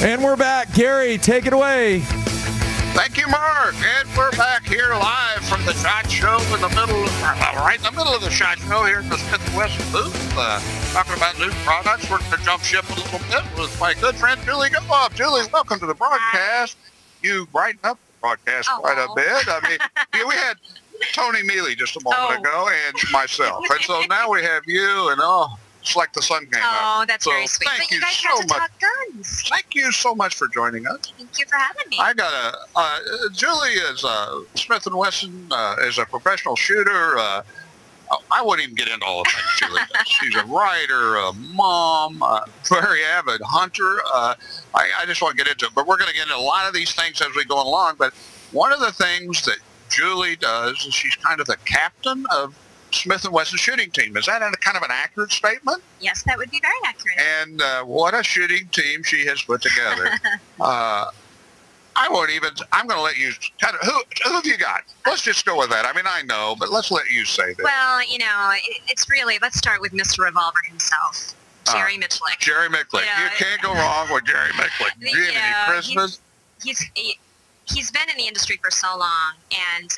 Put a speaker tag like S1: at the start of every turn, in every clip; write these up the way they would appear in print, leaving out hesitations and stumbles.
S1: And we're back. Gary, take it away.
S2: Thank you, Mark. And we're back here live from the SHOT Show right in the middle of the SHOT Show here in the Smith & Wesson booth, talking about new products. We're going to jump ship a little bit with my good friend, Julie Golob. Julie, welcome to the broadcast. You brighten up the broadcast quite a bit. I mean, we had Tony Mealy just a moment ago and myself. And so now we have you, and it's like the sun came out.
S3: Oh, that's very sweet.
S2: Thank
S3: you
S2: you
S3: guys
S2: so
S3: got to
S2: much.
S3: talk guns.
S2: Thank you so much for joining us.
S3: Thank you for having me.
S2: I got Julie is Smith & Wesson is a professional shooter. I wouldn't even get into all the things Julie does. She's a writer, a mom, a very avid hunter. I just want to get into it, but we're going to get into a lot of these things as we go along. But one of the things that Julie does is she's kind of the captain of Smith & Wesson shooting team. Is that kind of an accurate statement?
S3: Yes, that would be very accurate.
S2: And what a shooting team she has put together. I'm going to let you kind of, who have you got? Let's just go with that. I mean, I know, but let's let you say that.
S3: Well, you know, it's really, let's start with Mr. Revolver himself, Jerry Michlik.
S2: Jerry Michlik. You can't go wrong with Jerry Michlik. Jiminy Christmas.
S3: He's been in the industry for so long, and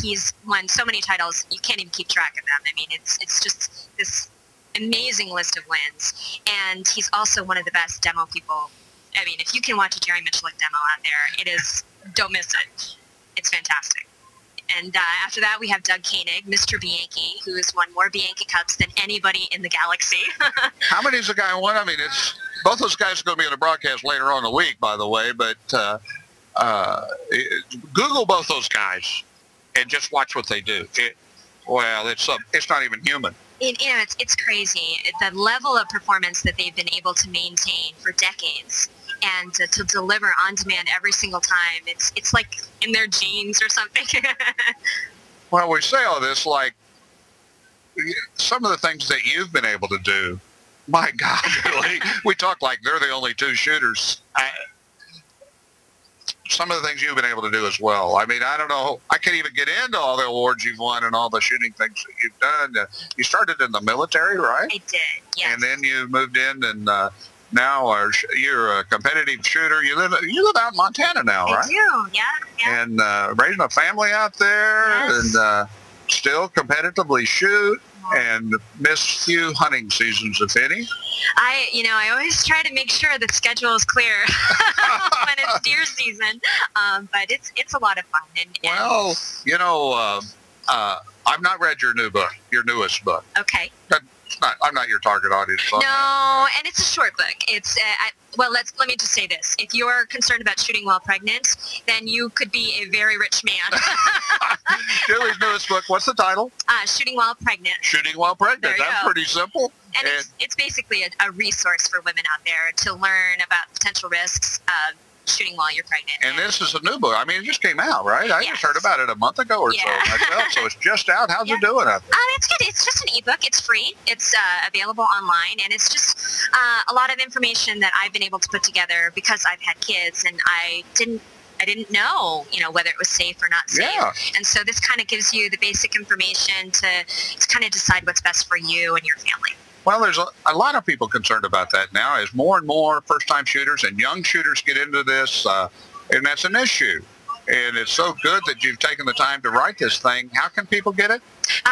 S3: he's won so many titles, you can't even keep track of them. I mean, it's just this amazing list of wins, and he's also one of the best demo people. I mean, if you can watch a Jerry Michlik demo out there, it is, don't miss it. It's fantastic. And after that, we have Doug Koenig, Mr. Bianchi, who has won more Bianchi Cups than anybody in the galaxy.
S2: How many has the guy won? I mean, both those guys are going to be on the broadcast later on in the week, by the way, but Google both those guys and just watch what they do. It's not even human.
S3: It's crazy. The level of performance that they've been able to maintain for decades and to deliver on demand every single time, it's like in their genes or something.
S2: Well, we say all this like some of the things that you've been able to do, my God, really, we talk like they're the only two shooters. Some of the things you've been able to do as well. I mean, I don't know. I can't even get into all the awards you've won and all the shooting things that you've done. You started in the military, right?
S3: I did, yes.
S2: And then you moved in, and now you're a competitive shooter. You live out in Montana now, right?
S3: I do, yeah.
S2: And raising a family out there,
S3: yes.
S2: And still competitively shoot. And miss few hunting seasons, if any.
S3: I always try to make sure the schedule is clear when it's deer season, but it's a lot of fun.
S2: Well, I've not read your newest book.
S3: Okay.
S2: I'm not your target audience.
S3: No, and it's a short book. It's let me just say this: if you're concerned about shooting while pregnant, then you could be a very rich man.
S2: Julie's newest book. What's the title?
S3: Shooting While Pregnant.
S2: Shooting While Pregnant. That's pretty simple.
S3: And it's basically a resource for women out there to learn about potential risks of shooting while you're pregnant.
S2: And this is a new book. I mean, it just came out, right? I just heard about it a month ago or so myself, so it's just out. How's it doing out there?
S3: It's good. It's just an ebook. It's free. It's available online, and it's just a lot of information that I've been able to put together because I've had kids, and I didn't know, whether it was safe or not safe.
S2: Yeah.
S3: And so this kind of gives you the basic information to kind of decide what's best for you and your family.
S2: Well, there's a lot of people concerned about that now as more and more first-time shooters and young shooters get into this, and that's an issue. And it's so good that you've taken the time to write this thing. How can people get it?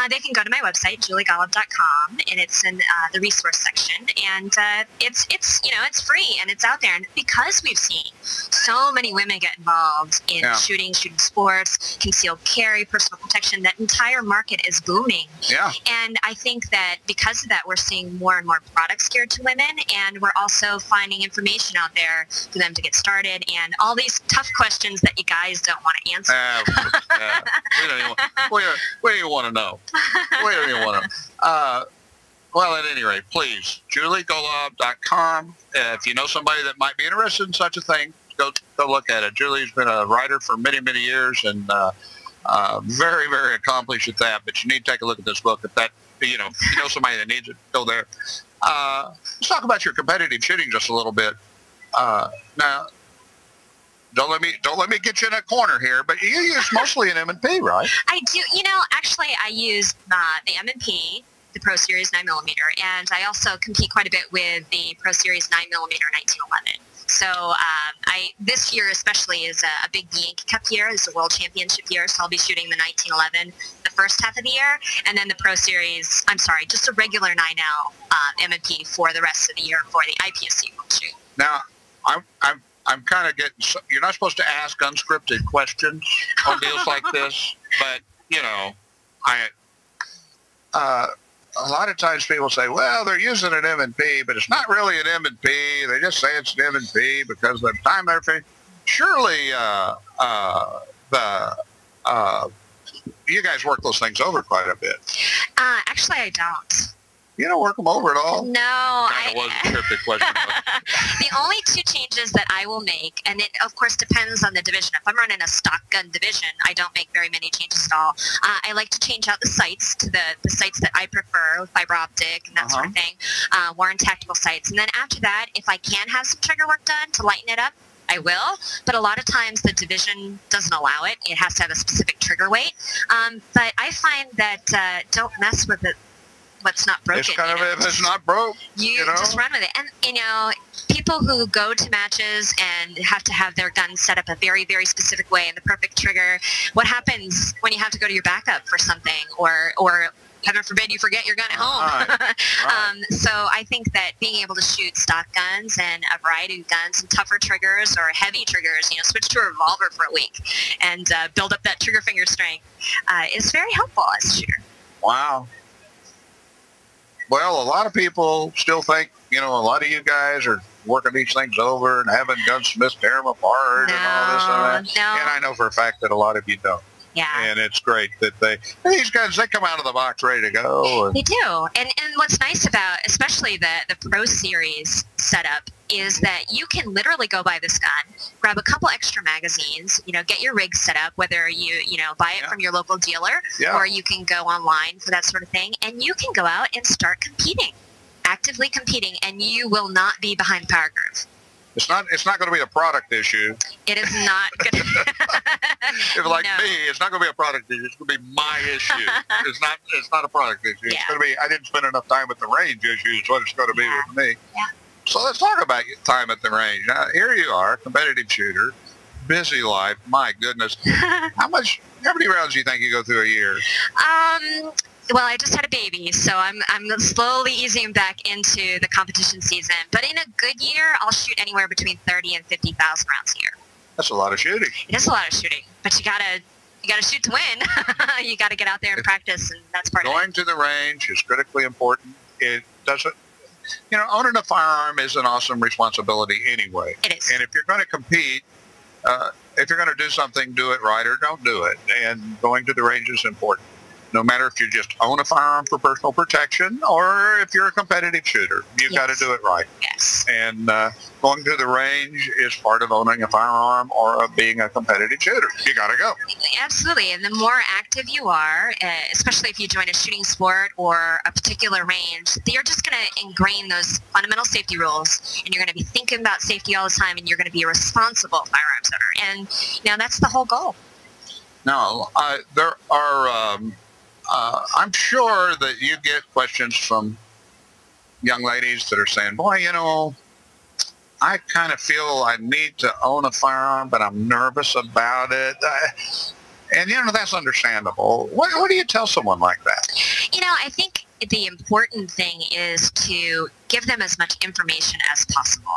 S3: They can go to my website, juliegolob.com, and it's in the resource section. And it's free and it's out there. And because we've seen so many women get involved in shooting sports, concealed carry, personal protection, that entire market is booming.
S2: Yeah.
S3: And I think that because of that, we're seeing more and more products geared to women, and we're also finding information out there for them to get started, and all these tough questions that you guys don't want to answer.
S2: We don't even want to know. We don't even want to. Well, at any rate, please, juliegolob.com. If you know somebody that might be interested in such a thing, go look at it. Julie's been a writer for many, many years, and very, very accomplished at that. But you need to take a look at this book. If you know somebody that needs it, go there. Let's talk about your competitive shooting just a little bit. Now, don't let me get you in a corner here, but you use mostly an M&P, right?
S3: I do. Actually, I use the M&P, the Pro Series 9mm, and I also compete quite a bit with the Pro Series 9mm 1911. So this year especially is a big Yankee Cup year. It's a World Championship year, so I'll be shooting the 1911 the first half of the year, and then the Pro Series, just a regular 9L M&P for the rest of the year for the IPSC we'll shoot.
S2: Now, I'm kind of getting, you're not supposed to ask unscripted questions on deals like this, but, you know, a lot of times people say, well, they're using an M&P, but it's not really an M&P. They just say it's an M&P because of the time they're fishing. Surely you guys work those things over quite a bit.
S3: Actually, I don't.
S2: You don't work them over at all?
S3: No.
S2: Kind of was a cryptic question.
S3: The only two changes that I will make, and it of course depends on the division. If I'm running a stock gun division, I don't make very many changes at all. I like to change out the sights to the sights that I prefer, fiber optic and that sort of thing, Warren tactical sights. And then after that, if I can have some trigger work done to lighten it up, I will, but a lot of times the division doesn't allow it. It has to have a specific trigger weight. But I find that don't mess with it. What's not broken.
S2: It's kind of, if it's not broke,
S3: you know? Just run with it. And, you know, people who go to matches and have to have their gun set up a very, very specific way and the perfect trigger, what happens when you have to go to your backup for something or heaven forbid you forget your gun at home. Right. So I think that being able to shoot stock guns and a variety of guns and tougher triggers or heavy triggers, you know, switch to a revolver for a week and build up that trigger finger strength is very helpful as a shooter.
S2: Wow. Well, a lot of people still think, you know, a lot of you guys are working these things over and having gunsmiths tear them apart and all this and that.
S3: No.
S2: And I know for a fact that a lot of you don't.
S3: Yeah.
S2: And it's great that these guys, they come out of the box ready to go.
S3: They do. And what's nice about, especially the Pro Series setup, is that you can literally go buy this gun, grab a couple extra magazines, you know, get your rig set up, whether you buy it from your local dealer or you can go online for that sort of thing, and you can go out and start competing, actively competing, and you will not be behind the power curve.
S2: It's not going to be a product issue.
S3: It is not going to
S2: If like me, it's not going to be a product issue. It's going to be my issue. It's not a product issue. It's going to be, I didn't spend enough time at the range issue is what it's going to be with me.
S3: Yeah.
S2: So let's talk about time at the range. Now, here you are, competitive shooter, busy life. My goodness. How many rounds do you think you go through a year?
S3: Well, I just had a baby, so I'm slowly easing back into the competition season. But in a good year, I'll shoot anywhere between 30 and 50,000 rounds a year.
S2: That's a lot of shooting.
S3: It is a lot of shooting, but you gotta shoot to win. You gotta get out there and practice, and that's part of it.
S2: Going to the range is critically important. It doesn't. You know, owning a firearm is an awesome responsibility anyway.
S3: It is.
S2: And if you're going to compete, if you're going to do something, do it right or don't do it. And going to the range is important. No matter if you just own a firearm for personal protection or if you're a competitive shooter, you've got to do it right.
S3: Yes.
S2: And going to the range is part of owning a firearm or of being a competitive shooter. You got to go.
S3: Absolutely. And the more active you are, especially if you join a shooting sport or a particular range, you're just going to ingrain those fundamental safety rules, and you're going to be thinking about safety all the time, and you're going to be a responsible firearms owner. And, you know, that's the whole goal.
S2: Now, there are... I'm sure that you get questions from young ladies that are saying, boy, you know, I kind of feel I need to own a firearm, but I'm nervous about it. And, you know, that's understandable. What do you tell someone like that?
S3: You know, I think the important thing is to give them as much information as possible.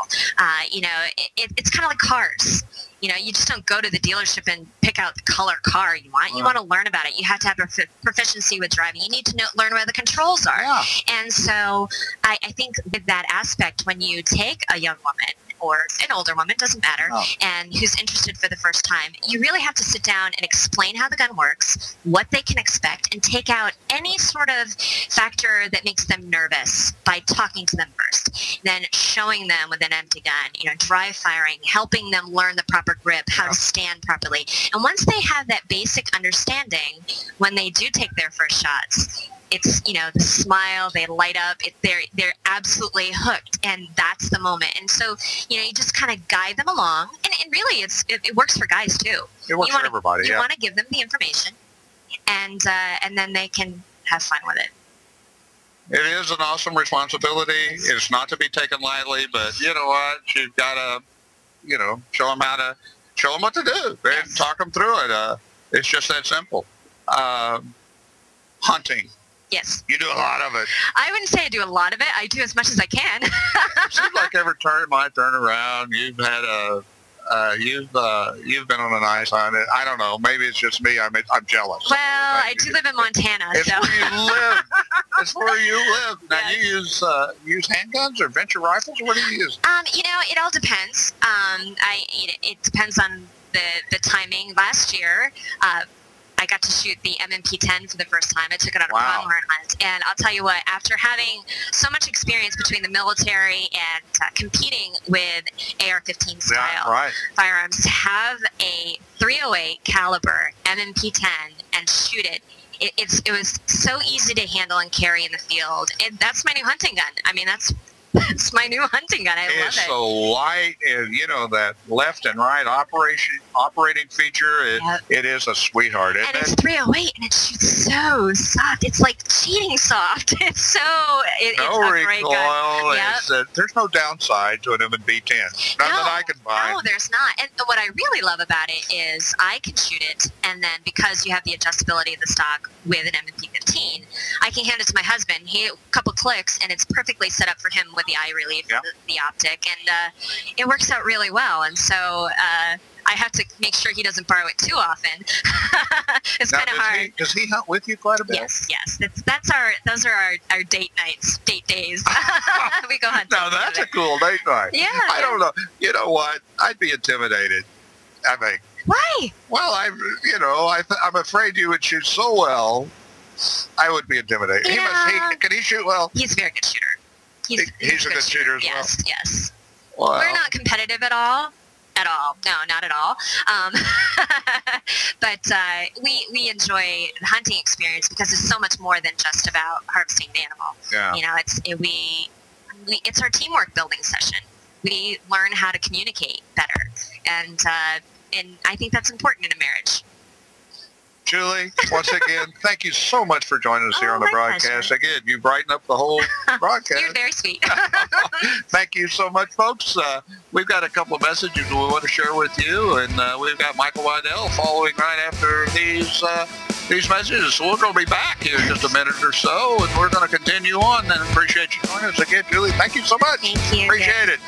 S3: You know, it's kind of like cars. You know, you just don't go to the dealership and pick out the color car you want. You want to learn about it. You have to have proficiency with driving. You need to learn where the controls are. Yeah. And so I think with that aspect, when you take a young woman or an older woman, doesn't matter, and who's interested for the first time, you really have to sit down and explain how the gun works, what they can expect, and take out any sort of factor that makes them nervous by talking to them first. Then showing them with an empty gun, you know, dry firing, helping them learn the proper grip, how to stand properly. And once they have that basic understanding, when they do take their first shots, it's, you know, the smile, they light up, they're absolutely hooked, and that's the moment. And so, you know, you just kind of guide them along, and really it works for guys too.
S2: It works for everybody,
S3: You want to give them the information, and then they can have fun with it.
S2: It is an awesome responsibility. It's not to be taken lightly, but you know what? You've got to show them what to do and talk them through it. It's just that simple. Hunting.
S3: Yes.
S2: You do a lot of it.
S3: I wouldn't say I do a lot of it. I do as much as I can.
S2: It seems like every turn my turn around, you've had you've been on a nice hunt. I don't know. Maybe it's just me. I'm jealous.
S3: Well, I do live in Montana,
S2: it's
S3: so.
S2: Where you live. It's where you live. Now, you use handguns or venture rifles? What do you use?
S3: It all depends. It depends on the timing. Last year, I got to shoot the MMP-10 for the first time. I took it on a pronghorn hunt. And I'll tell you what, after having so much experience between the military and competing with AR-15 style firearms, to have a .308 caliber MMP-10 and shoot it, it was so easy to handle and carry in the field. That's my new hunting gun. I mean, that's my new hunting gun. I love it.
S2: It's so light, and that left and right operating feature. It is a sweetheart.
S3: And it's .308, and it shoots so soft. It's like cheating soft. It's so it's a great gun.
S2: There's no downside to an MMP-10. None that I can find.
S3: No, there's not. And what I really love about it is I can shoot it, and then because you have the adjustability of the stock with an MMP-15, I can hand it to my husband. A couple clicks, and it's perfectly set up for him with the eye relief, the optic, and it works out really well. And so I have to make sure he doesn't borrow it too often. It's kind of hard.
S2: Does he hunt with you quite a bit?
S3: Yes. Those are our date nights, date days. We go hunting.
S2: Now that's a cool date night.
S3: Yeah.
S2: I don't know. You know what? I'd be intimidated. I think.
S3: Why?
S2: Well, I'm afraid you would shoot so well. I would be intimidated. Can he shoot well?
S3: He's a very good shooter.
S2: He's a good shooter as well?
S3: Yes.
S2: Wow.
S3: We're not competitive at all. No, not at all. But we enjoy the hunting experience because it's so much more than just about harvesting the animal.
S2: Yeah.
S3: It's our teamwork building session. We learn how to communicate better, and I think that's important in a marriage.
S2: Julie, once again, thank you so much for joining us here on the broadcast.
S3: Pleasure.
S2: Again, you brighten up the whole broadcast.
S3: You're very sweet.
S2: Thank you so much, folks. We've got a couple of messages we want to share with you, and we've got Michael Waddell following right after these messages. So we're going to be back here in just a minute or so, and we're going to continue on, and appreciate you joining us again, Julie. Thank you so much.
S3: Thank you.
S2: Appreciate it.